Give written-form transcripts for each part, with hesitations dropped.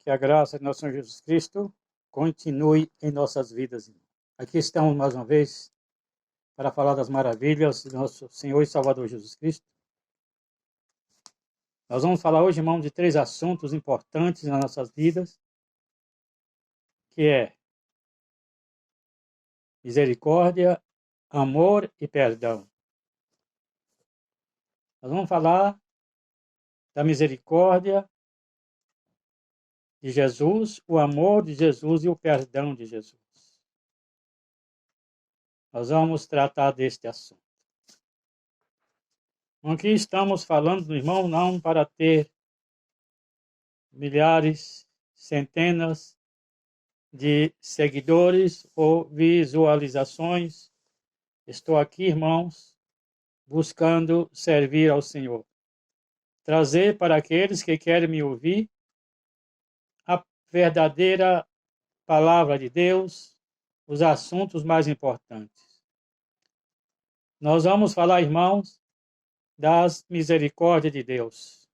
Que a graça de nosso Senhor Jesus Cristo continue em nossas vidas. Aqui estamos mais uma vez para falar das maravilhas do nosso Senhor e Salvador Jesus Cristo. Nós vamos falar hoje, irmão, de 3 assuntos importantes nas nossas vidas, que é misericórdia, amor e perdão. Nós vamos falar da misericórdia de Jesus, o amor de Jesus e o perdão de Jesus. Nós vamos tratar deste assunto. Aqui estamos falando, irmão, não para ter milhares, centenas de seguidores ou visualizações. Estou aqui, irmãos, buscando servir ao Senhor. Trazer para aqueles que querem me ouvir a verdadeira palavra de Deus, os assuntos mais importantes. Nós vamos falar, irmãos, das misericórdias de Deus.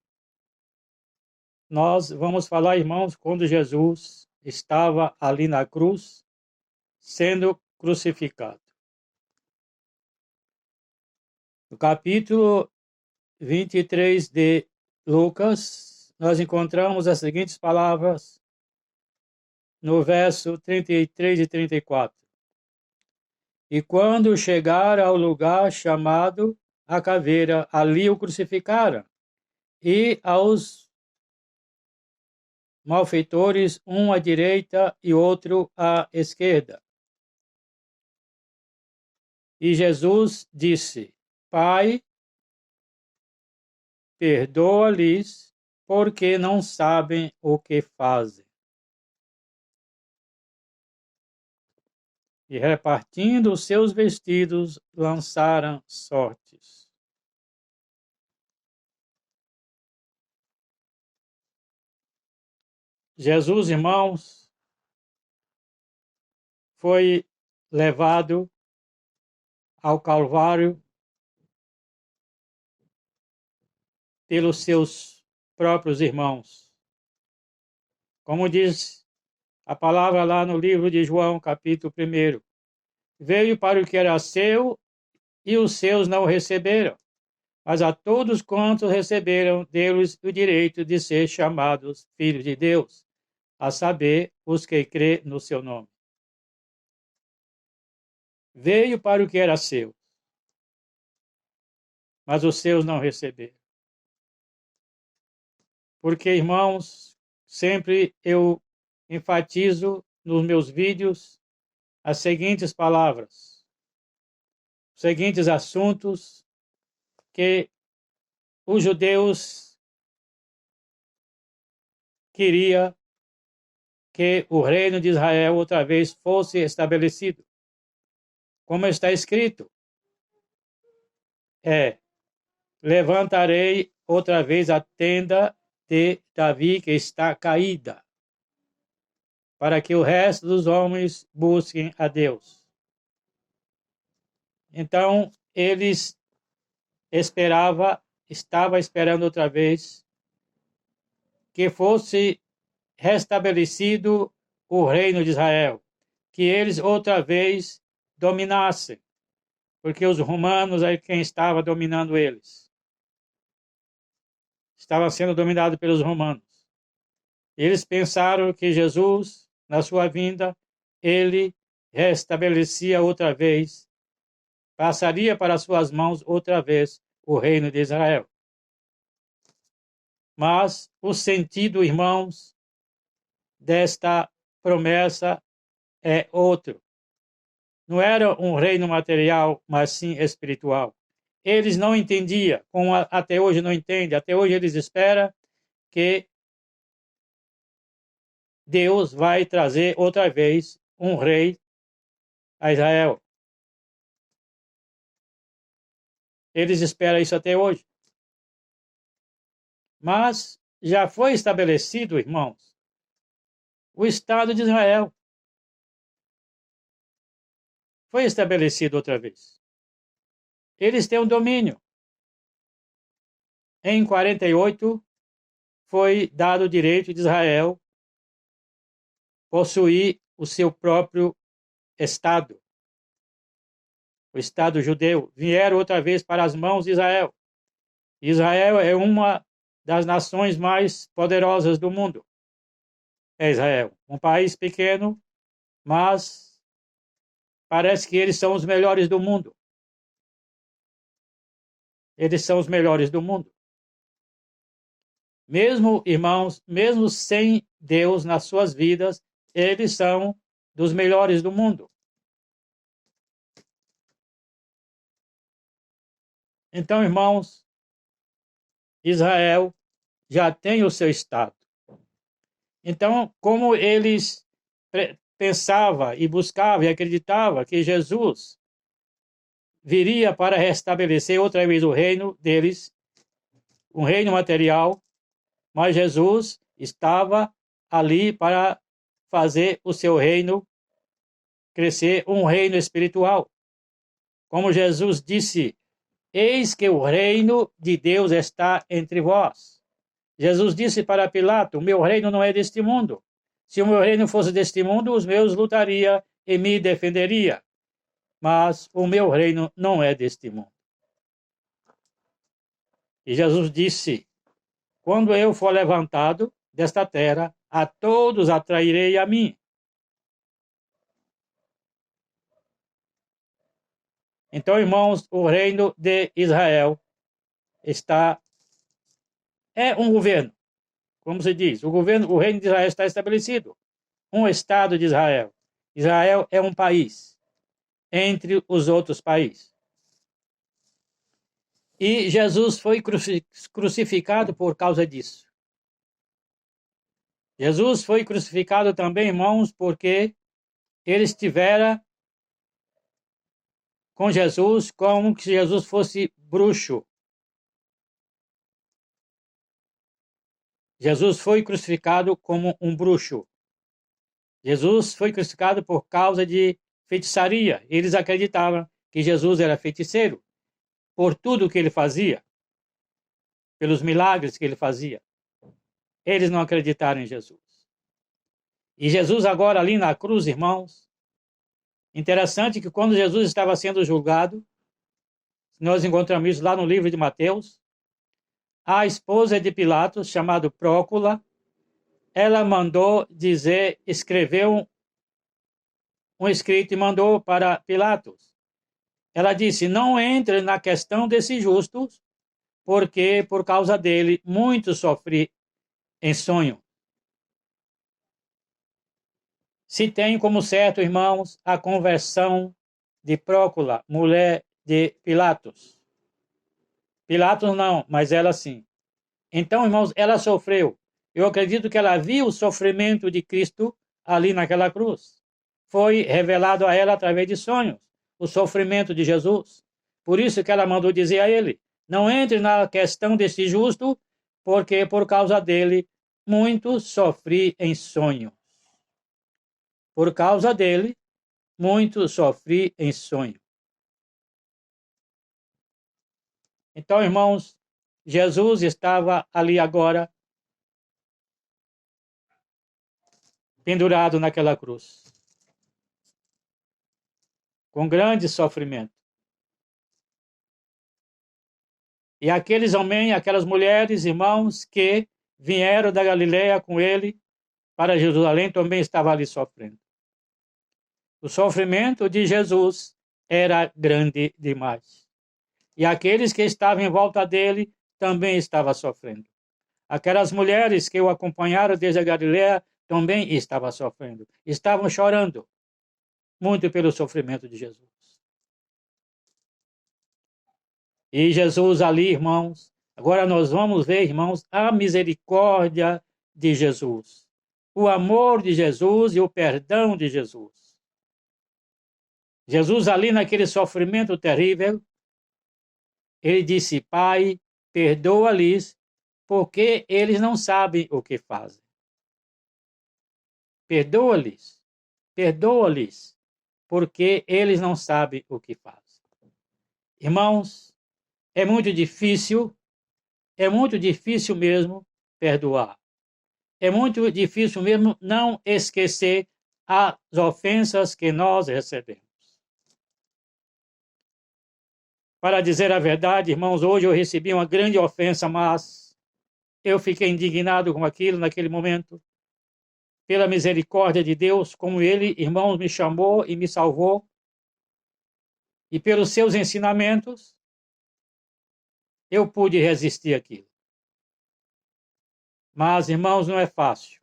Nós vamos falar, irmãos, quando Jesus estava ali na cruz, sendo crucificado. No capítulo 23 de Lucas, nós encontramos as seguintes palavras no verso 33 e 34. E quando chegaram ao lugar chamado a caveira, ali o crucificaram, e aos malfeitores, um à direita e outro à esquerda. E Jesus disse: Pai, perdoa-lhes, porque não sabem o que fazem. E repartindo os seus vestidos, lançaram sortes. Jesus, irmãos, foi levado ao Calvário pelos seus próprios irmãos. Como diz a palavra lá no livro de João, capítulo 1. Veio para o que era seu, e os seus não o receberam. Mas a todos quantos receberam, deu-lhes o direito de ser chamados filhos de Deus, a saber, os que crê no seu nome. Veio para o que era seu, mas os seus não receberam. Porque, irmãos, sempre eu enfatizo nos meus vídeos as seguintes palavras, os seguintes assuntos que os judeus queriam que o reino de Israel outra vez fosse estabelecido. Como está escrito, levantarei outra vez a tenda de Davi que está caída, para que o resto dos homens busquem a Deus. Então, eles estava esperando outra vez que fosse restabelecido o reino de Israel, que eles outra vez dominassem, porque os romanos é quem estava dominando eles. Estava sendo dominado pelos romanos. Eles pensaram que Jesus, na sua vinda, ele restabelecia outra vez, passaria para suas mãos outra vez o reino de Israel. Mas o sentido, irmãos, desta promessa é outro. Não era um reino material, mas sim espiritual. Eles não entendiam, como até hoje não entendem. Até hoje eles esperam que Deus vai trazer outra vez um rei a Israel. Eles esperam isso até hoje. Mas já foi estabelecido, irmãos, o Estado de Israel. Foi estabelecido outra vez. Eles têm um domínio. Em 48, foi dado o direito de Israel possuir o seu próprio Estado, o Estado judeu, vieram outra vez para as mãos de Israel. Israel é uma das nações mais poderosas do mundo. É Israel, um país pequeno, mas parece que eles são os melhores do mundo. Eles são os melhores do mundo. Mesmo, irmãos, mesmo sem Deus nas suas vidas, eles são dos melhores do mundo. Então, irmãos, Israel já tem o seu Estado. Então, como eles pensavam e buscavam e acreditavam que Jesus viria para restabelecer outra vez o reino deles, um reino material, mas Jesus estava ali para fazer o seu reino crescer, um reino espiritual. Como Jesus disse, eis que o reino de Deus está entre vós. Jesus disse para Pilato, o meu reino não é deste mundo. Se o meu reino fosse deste mundo, os meus lutaria e me defenderia. Mas o meu reino não é deste mundo. E Jesus disse, quando eu for levantado desta terra, a todos atrairei a mim. Então, irmãos, o reino de Israel é um governo, como se diz, o reino de Israel está estabelecido, um Estado de Israel. Israel é um país entre os outros países. E Jesus foi crucificado por causa disso. Jesus foi crucificado também, irmãos, porque ele estivera com Jesus como se Jesus fosse bruxo. Jesus foi crucificado como um bruxo. Jesus foi crucificado por causa de feitiçaria. Eles acreditavam que Jesus era feiticeiro por tudo que ele fazia, pelos milagres que ele fazia. Eles não acreditaram em Jesus. E Jesus agora ali na cruz, irmãos, interessante que quando Jesus estava sendo julgado, nós encontramos isso lá no livro de Mateus, a esposa de Pilatos, chamada Prócula, ela mandou dizer, escreveu um escrito e mandou para Pilatos. Ela disse, não entre na questão desses justos, porque por causa dele muitos sofri em sonho. Se tem como certo, irmãos, a conversão de Prócula, mulher de Pilatos. Pilatos não, mas ela sim. Então, irmãos, ela sofreu. Eu acredito que ela viu o sofrimento de Cristo ali naquela cruz. Foi revelado a ela através de sonhos, o sofrimento de Jesus. Por isso que ela mandou dizer a ele, não entre na questão desse justo, porque por causa dele muitos sofri em sonhos. Por causa dele, muito sofri em sonho. Então, irmãos, Jesus estava ali agora, pendurado naquela cruz, com grande sofrimento. E aqueles homens, aquelas mulheres, irmãos, que vieram da Galileia com ele para Jerusalém, também estavam ali sofrendo. O sofrimento de Jesus era grande demais. E aqueles que estavam em volta dele também estavam sofrendo. Aquelas mulheres que o acompanharam desde a Galileia também estavam sofrendo. Estavam chorando muito pelo sofrimento de Jesus. E Jesus ali, irmãos, agora nós vamos ver, irmãos, a misericórdia de Jesus. O amor de Jesus e o perdão de Jesus. Jesus ali naquele sofrimento terrível, ele disse, Pai, perdoa-lhes, porque eles não sabem o que fazem. Perdoa-lhes, perdoa-lhes, porque eles não sabem o que fazem. Irmãos, é muito difícil mesmo perdoar. é muito difícil mesmo não esquecer as ofensas que nós recebemos. Para dizer a verdade, irmãos, hoje eu recebi uma grande ofensa, mas eu fiquei indignado com aquilo naquele momento. Pela misericórdia de Deus, como Ele, irmãos, me chamou e me salvou, e pelos seus ensinamentos, eu pude resistir àquilo. Mas, irmãos, não é fácil.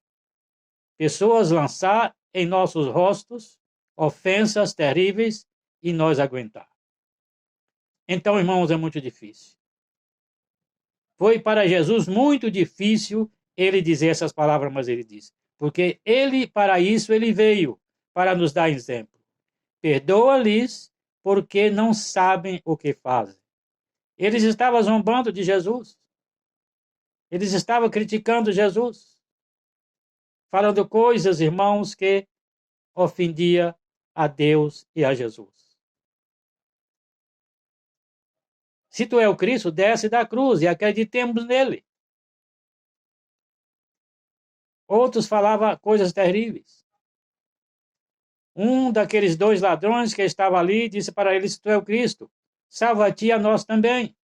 Pessoas lançar em nossos rostos ofensas terríveis e nós aguentar. Então, irmãos, é muito difícil. Foi para Jesus muito difícil ele dizer essas palavras, mas ele disse. Porque ele, para isso, ele veio, para nos dar exemplo. Perdoa-lhes, porque não sabem o que fazem. Eles estavam zombando de Jesus. Eles estavam criticando Jesus. Falando coisas, irmãos, que ofendia a Deus e a Jesus. Se tu é o Cristo, desce da cruz e acreditemos nele. Outros falavam coisas terríveis. Um daqueles dois ladrões que estava ali disse para ele, se tu é o Cristo, salva-te a nós também.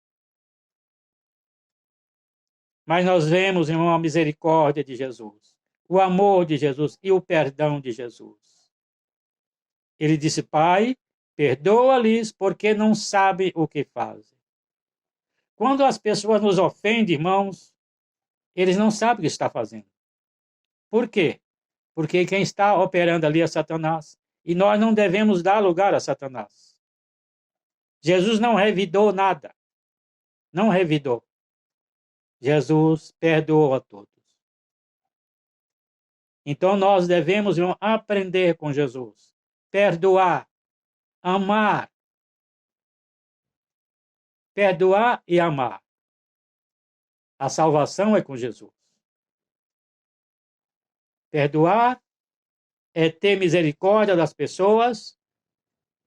Mas nós vemos, irmão, a misericórdia de Jesus, o amor de Jesus e o perdão de Jesus. Ele disse, Pai, perdoa-lhes porque não sabem o que fazem. Quando as pessoas nos ofendem, irmãos, eles não sabem o que está fazendo. Por quê? Porque quem está operando ali é Satanás. E nós não devemos dar lugar a Satanás. Jesus não revidou nada. Não revidou. Jesus perdoou a todos. Então nós devemos, irmão, aprender com Jesus. Perdoar. Amar. Perdoar e amar. A salvação é com Jesus. Perdoar é ter misericórdia das pessoas,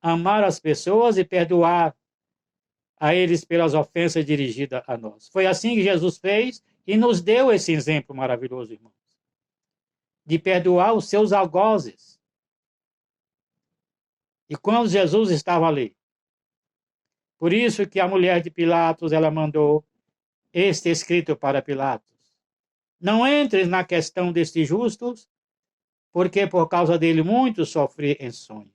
amar as pessoas e perdoar a eles pelas ofensas dirigidas a nós. Foi assim que Jesus fez e nos deu esse exemplo maravilhoso, irmãos, de perdoar os seus algozes. E quando Jesus estava ali, por isso que a mulher de Pilatos, ela mandou este escrito para Pilatos. Não entres na questão destes justos, porque por causa dele muitos sofrem em sonho.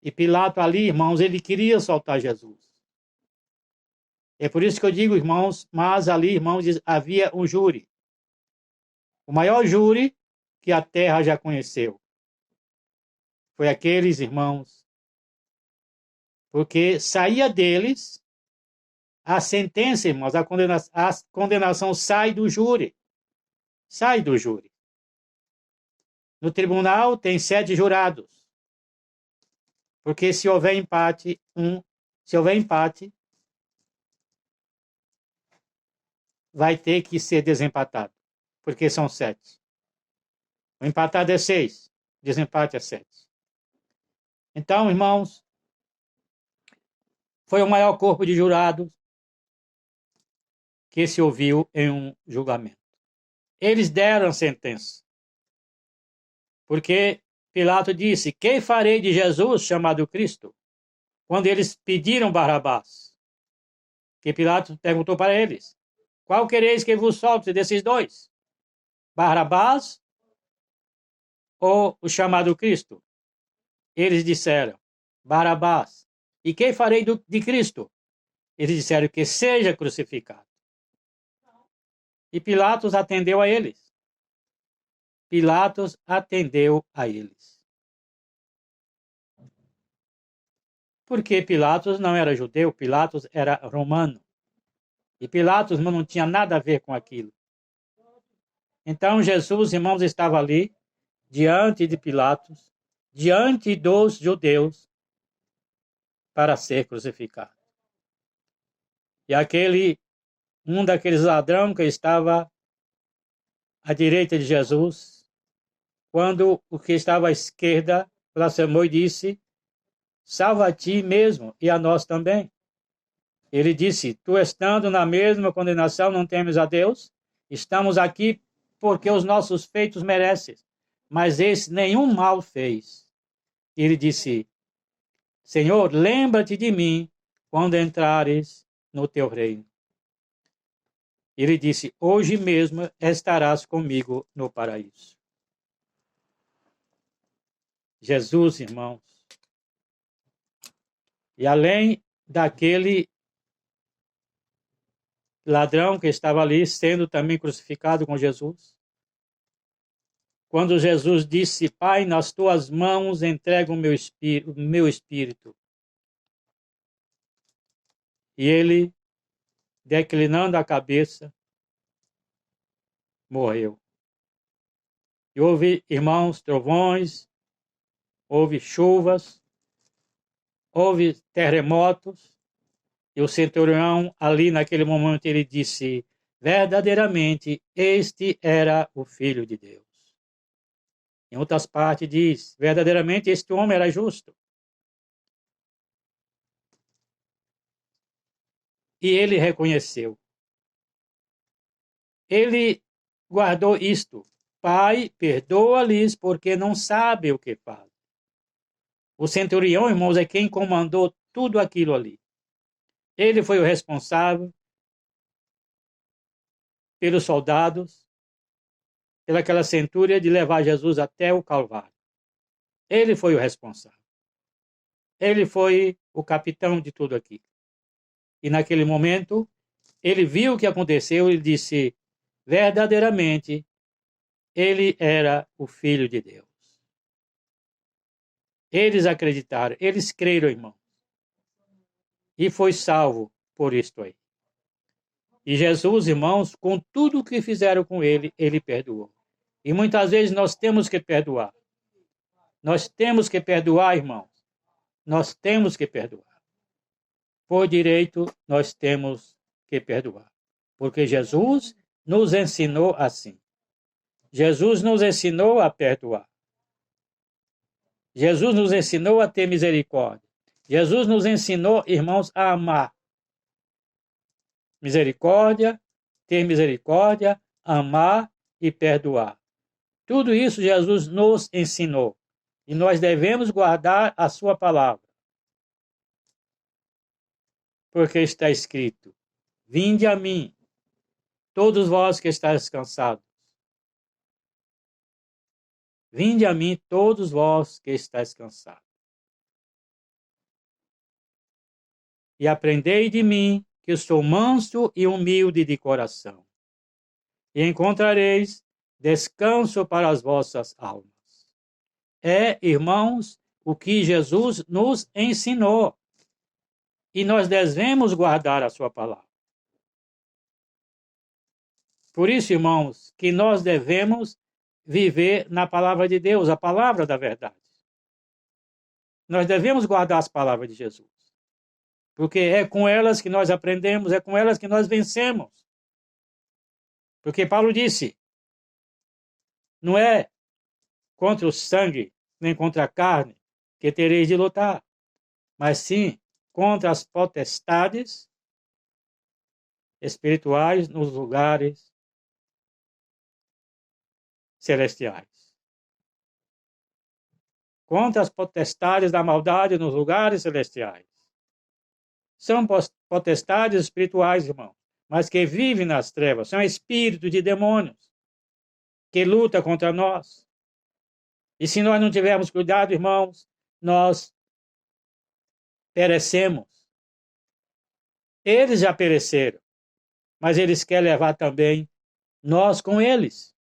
E Pilato ali, irmãos, ele queria soltar Jesus. É por isso que eu digo, irmãos, mas ali, irmãos, havia um júri. O maior júri que a terra já conheceu. Foi aqueles, irmãos, porque saía deles a sentença, irmãos, a condenação sai do júri. Sai do júri. No tribunal tem 7 jurados. Porque se houver empate, vai ter que ser desempatado. Porque são 7. O empatado é 6. Desempate é 7. Então, irmãos, foi o maior corpo de jurados que se ouviu em um julgamento. Eles deram a sentença. Porque Pilato disse, quem farei de Jesus chamado Cristo? Quando eles pediram Barrabás. Que Pilato perguntou para eles, qual quereis que vos solte desses dois? Barrabás ou o chamado Cristo? Eles disseram, Barrabás. E quem farei de Cristo? Eles disseram que seja crucificado. E Pilatos atendeu a eles. Pilatos atendeu a eles. Porque Pilatos não era judeu, Pilatos era romano. E Pilatos não tinha nada a ver com aquilo. Então Jesus, irmãos, estava ali, diante de Pilatos, diante dos judeus, para ser crucificado. E um daqueles ladrões que estava à direita de Jesus, quando o que estava à esquerda blasfemou e disse, salva a ti mesmo e a nós também. Ele disse, tu estando na mesma condenação, não temes a Deus? Estamos aqui porque os nossos feitos merecem, mas esse nenhum mal fez. Ele disse: Senhor, lembra-te de mim quando entrares no teu reino. Ele disse: hoje mesmo estarás comigo no paraíso. Jesus, irmãos, e além daquele ladrão que estava ali sendo também crucificado com Jesus, quando Jesus disse: Pai, nas tuas mãos entrego o meu espírito, e ele, declinando a cabeça, morreu. E houve, irmãos, trovões, houve chuvas, houve terremotos, e o centurião, ali naquele momento, ele disse: verdadeiramente, este era o Filho de Deus. Em outras partes diz: verdadeiramente, este homem era justo. E ele reconheceu. Ele guardou isto: Pai, perdoa-lhes, porque não sabe o que faz. O centurião, irmãos, é quem comandou tudo aquilo ali. Ele foi o responsável pelos soldados, pelaquela centúria de levar Jesus até o Calvário. Ele foi o responsável. Ele foi o capitão de tudo aquilo. E naquele momento, ele viu o que aconteceu e disse: verdadeiramente, ele era o Filho de Deus. Eles acreditaram, eles creram, irmão. E foi salvo por isto aí. E Jesus, irmãos, com tudo o que fizeram com ele, ele perdoou. E muitas vezes nós temos que perdoar. Nós temos que perdoar, irmãos. Nós temos que perdoar. Por direito, nós temos que perdoar. Porque Jesus nos ensinou assim. Jesus nos ensinou a perdoar. Jesus nos ensinou a ter misericórdia. Jesus nos ensinou, irmãos, a amar. Misericórdia, ter misericórdia, amar e perdoar. Tudo isso Jesus nos ensinou. E nós devemos guardar a sua palavra. Porque está escrito: vinde a mim, todos vós que estáis cansados. Vinde a mim, todos vós que estáis cansados. E aprendei de mim, que eu sou manso e humilde de coração. E encontrareis descanso para as vossas almas. É, irmãos, o que Jesus nos ensinou. E nós devemos guardar a sua palavra. Por isso, irmãos, que nós devemos viver na palavra de Deus, a palavra da verdade. Nós devemos guardar as palavras de Jesus. Porque é com elas que nós aprendemos, é com elas que nós vencemos. Porque Paulo disse: não é contra o sangue, nem contra a carne, que tereis de lutar, mas sim contra as potestades espirituais nos lugares celestiais. Contra as potestades da maldade nos lugares celestiais. São potestades espirituais, irmão, mas que vivem nas trevas, são espíritos de demônios que lutam contra nós. E se nós não tivermos cuidado, irmãos, nós perecemos. Eles já pereceram, mas eles querem levar também nós com eles.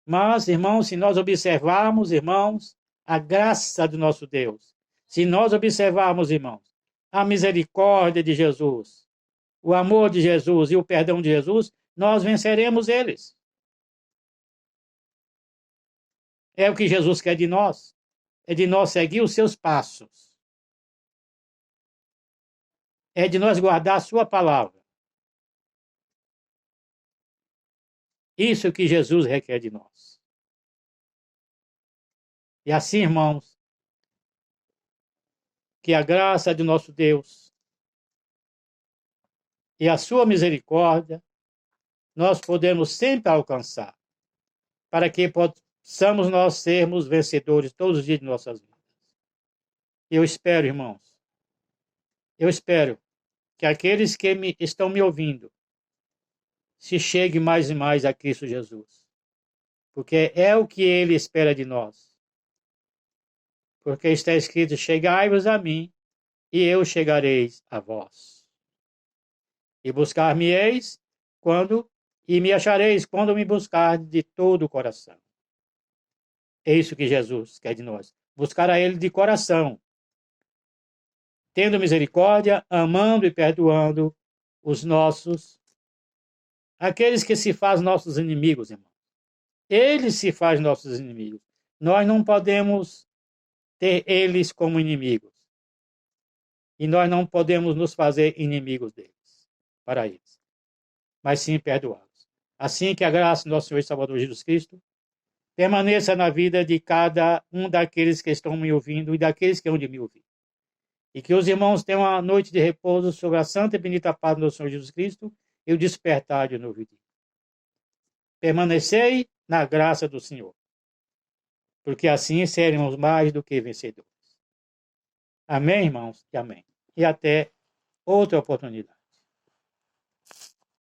Mas, irmãos, se nós observarmos, irmãos, a graça do nosso Deus, se nós observarmos, irmãos, a misericórdia de Jesus, o amor de Jesus e o perdão de Jesus, nós venceremos eles. É o que Jesus quer de nós, é de nós seguir os seus passos, é de nós guardar a sua palavra. Isso que Jesus requer de nós. E assim, irmãos, que a graça de nosso Deus e a sua misericórdia nós podemos sempre alcançar, para que possamos nós sermos vencedores todos os dias de nossas vidas. Eu espero, irmãos, eu espero que aqueles que estão me ouvindo se cheguem mais e mais a Cristo Jesus, porque é o que Ele espera de nós. Porque está escrito: chegai-vos a mim, e eu chegareis a vós. E buscar-me-eis e me achareis quando me buscar de todo o coração. É isso que Jesus quer de nós. Buscar a Ele de coração, tendo misericórdia, amando e perdoando aqueles que se fazem nossos inimigos, irmão. Eles se fazem nossos inimigos. Nós não podemos ter eles como inimigos. E nós não podemos nos fazer inimigos deles, para eles, mas sim perdoá-los. Assim que a graça do nosso Senhor e Salvador Jesus Cristo permaneça na vida de cada um daqueles que estão me ouvindo e daqueles que hão de me ouvir. E que os irmãos tenham uma noite de repouso sobre a santa e bendita paz do nosso Senhor Jesus Cristo e o despertar de um novo dia. Permanecei na graça do Senhor, porque assim seremos mais do que vencedores. Amém, irmãos? E amém. E até outra oportunidade.